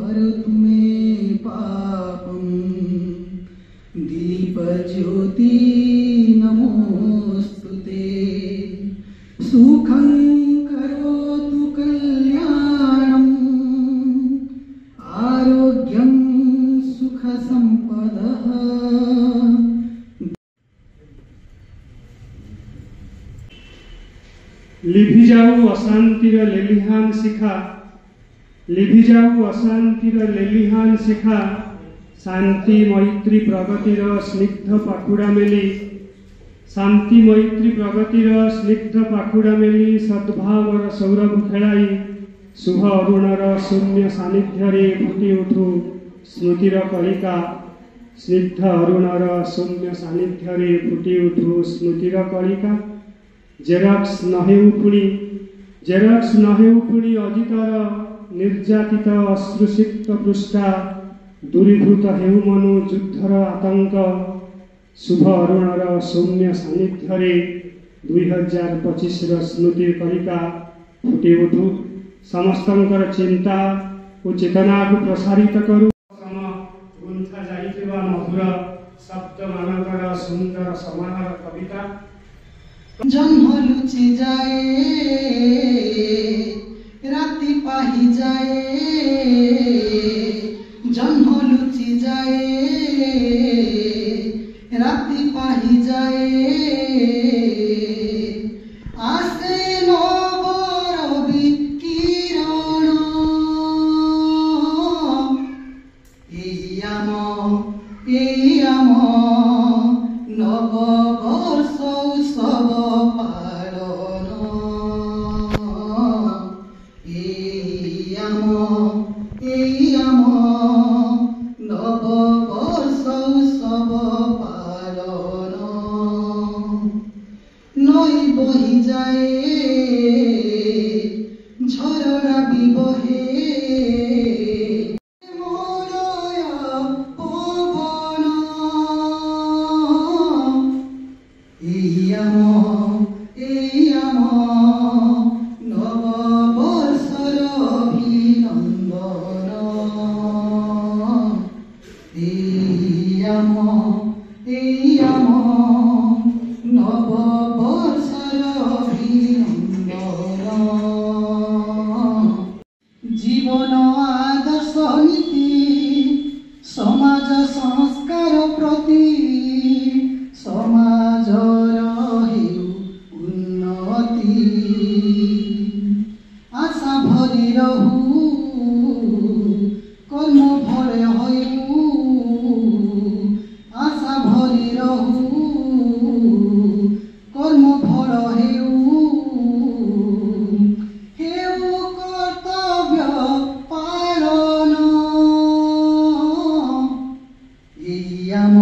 हरतु मे पापं दीपज्योति नमोस्तुते सुखं करोतु कल्याणं आरोग्यं सुखसम्पदः। लिभि जाऊ अशांतिर लेलिहान शिखा, लिभि जाऊ अशांतिर लेलिहान शिखा, शांति मैत्री प्रगतिर स्निग्ध पाखुड़ा मेली, शांति मैत्री प्रगतिर स्निग्ध पाखुड़ा मेली सद्भावर सौरभ खेलाई शुभ अरुणर शून्य सानिध्य फुटी उठू स्मृतिर कलिका, स्निग्ध अरुणर शून्य सानिध्य फुटी उठू स्मृतिर कलिका। जेरक्स नहेउ पुणी, जेरक्स नहेउ पुणी अजितर निर्यातित अश्रुसिक्त पृष्ठा, दूरीभूत हेउ मनु युद्धर आतंक शुभ अरुणर शून्य सानिध्य 2025 स्मृति कलिका फुटी उठू समस्तंकर चिंता और चेतना को प्रसारित करू गुंथा जाइथिबा मधुर शब्द मानकर सुंदर समाहार कविता। जन्म लुचि जाए राति पाही जाए, जन्म लुचि जाए राति पाही जाए, आसे नवरवि किरण एई आम नववर्ष उत्सव पालन, एई आम नववर्ष उत्सव पालन। नई बही जाए झरना भी बहे, नववर्षर अभिनन्दन, एई आम नववर्षर अभिनन्दन। जीवन आदर्श नीति समाज संस्कार प्रति समाजर हेउ उन्नति, आशा भरी रहू कर्म भले हेउ, आशा भरी रहू कर्म भल हेउ, हेउ कर्तव्य पालन, एई आम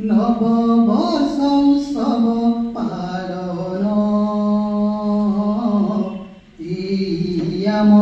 नववर्ष उत्सव पालन, एई आम